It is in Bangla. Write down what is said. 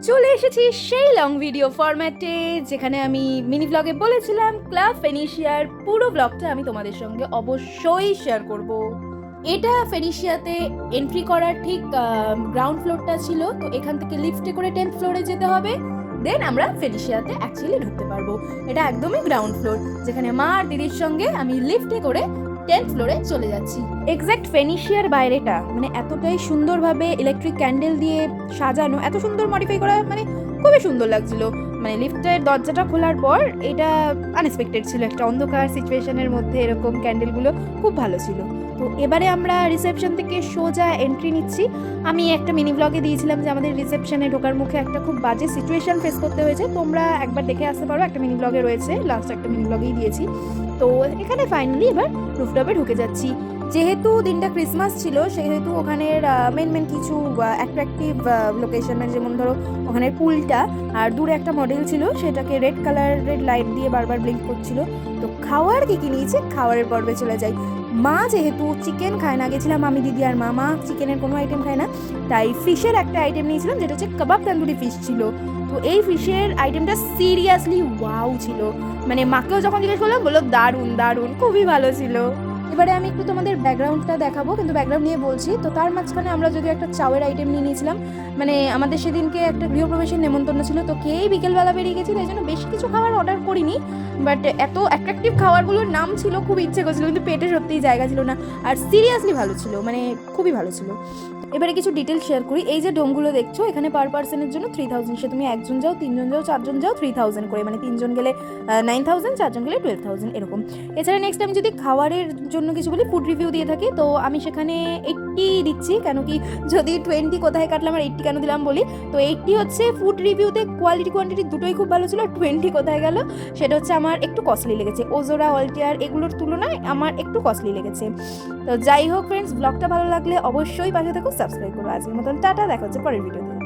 চলে এসেছি সেই লং ভিডিও ফরম্যাটে, যেখানে আমি মিনি ব্লগে বলেছিলাম ক্লাব ফেনিশিয়ার পুরো ব্লগটা আমি তোমাদের সঙ্গে অবশ্যই শেয়ার করব। এটা ফেনিশিয়াতে এন্ট্রি করার ঠিক গ্রাউন্ড ফ্লোরটা ছিল, তো এখান থেকে লিফটে করে 10th ফ্লোরে যেতে হবে, দেন আমরা ফেনিশিয়াতে অ্যাকচুয়ালি ঢুকতে পারবো। এটা একদমই গ্রাউন্ড ফ্লোর, যেখানে মা আর দিদির সঙ্গে আমি লিফটে করে 10th ফ্লোরে চলে যাচ্ছি। এক্স্যাক্ট ফেনিশিয়ার বাইরেটা মানে এতটাই সুন্দরভাবে ইলেকট্রিক ক্যান্ডেল দিয়ে সাজানো, এত সুন্দর মডিফাই করা, মানে খুবই সুন্দর লাগছিল। মানে লিফটের দরজাটা খোলার পর এটা আনএক্সপেক্টেড ছিল, একটা অন্ধকার সিচুয়েশনের মধ্যে এরকম ক্যান্ডেলগুলো খুব ভালো ছিল। তো এবারে আমরা রিসেপশন থেকে সোজা এন্ট্রি নিচ্ছি। আমি একটা মিনি ব্লগে দিয়েছিলাম যে আমাদের রিসেপশনে ঢোকার মুখে একটা খুব বাজে সিচুয়েশন ফেস করতে হয়েছে, তোমরা একবার দেখে আসতে পারো, একটা মিনি ব্লগে রয়েছে, লাস্ট একটা মিনি ব্লগেই দিয়েছি। তো এখানে ফাইনালি এবার রুফটপে ঢুকে যাচ্ছি। যেহেতু দিনটা ক্রিসমাস ছিল, সেহেতু ওখানের মেন কিছু অ্যাট্রাকটিভ লোকেশন, মানে যেমন ধরো ওখানের পুলটা, আর দূরে একটা মডেল ছিল, সেটাকে রেড কালারের লাইট দিয়ে বারবার ব্লিঙ্ক করছিল। তো খাওয়ার কী নিয়েছে, খাওয়ারের পর্বে চলে যাই। মা যেহেতু চিকেন খায় না, গেছিলাম আমি, দিদি আর মা চিকেনের কোনো আইটেম খায় না, তাই ফিশের একটা আইটেম নিয়েছিলাম, যেটা হচ্ছে কাবাব তান্দুরি ফিশ ছিল। তো এই ফিশের আইটেমটা সিরিয়াসলি ওয়াও ছিল, মানে মাকেও যখন জিজ্ঞেস করলাম বললো দারুণ দারুণ, খুবই ভালো ছিল। এবারে আমি একটু তোমাদের ব্যাকগ্রাউন্ডটা দেখাবো, কিন্তু ব্যাকগ্রাউন্ড নিয়ে বলছি। তো তার মাঝখানে আমরা যদি একটা চাউয়ের আইটেম নিয়ে নিয়েছিলাম, মানে আমাদের সেদিনকে একটা গৃহপ্রবেশের নেমন্তন্ন ছিল, তো খেয়েই বিকেলবেলা বেরিয়ে গেছি, তাই জন্য বেশি কিছু খাবার অর্ডার করিনি, বাট এত অ্যাট্রাকটিভ খাবারগুলোর নাম ছিল, খুব ইচ্ছে করছিল, কিন্তু পেটে সত্যিই জায়গা ছিল না। আর সিরিয়াসলি ভালো ছিল, মানে খুবই ভালো ছিল। এবারে কিছু ডিটেলস শেয়ার করি। এই যে ডোমগুলো দেখছো, এখানে পার পার্সনের জন্য 3000, সে তুমি একজন যাও, তিনজন যাও, চারজন যাও, 3000 করে, মানে তিনজন গেলে 9000, চারজন গেলে 12000 এরকম। এছাড়া নেক্সট আমি যদি খাবারের জন্য কিছু বলি, ফুড রিভিউ দিয়ে থাকি, তো আমি সেখানে 80 দিচ্ছি, কেন কি যদি 20 কোথায় কাটলাম আর 80 কেন দিলাম বলি। তো 80 হচ্ছে ফুড রিভিউতে কোয়ালিটি কোয়ান্টিটি দুটোই খুব ভালো ছিল, আর 20 কোথায় গেল সেটা হচ্ছে আমার একটু কস্টলি লেগেছে, ওজোরা অল্টিয়ার এগুলোর তুলনায় আমার একটু কস্টলি লেগেছে। তো যাই হোক ফ্রেন্ডস, ব্লগটা ভালো লাগলে অবশ্যই পাশে থাকো, সাবস্ক্রাইব করো। আজকের মতন টাটা, দেখা হচ্ছে পরের ভিডিওতে।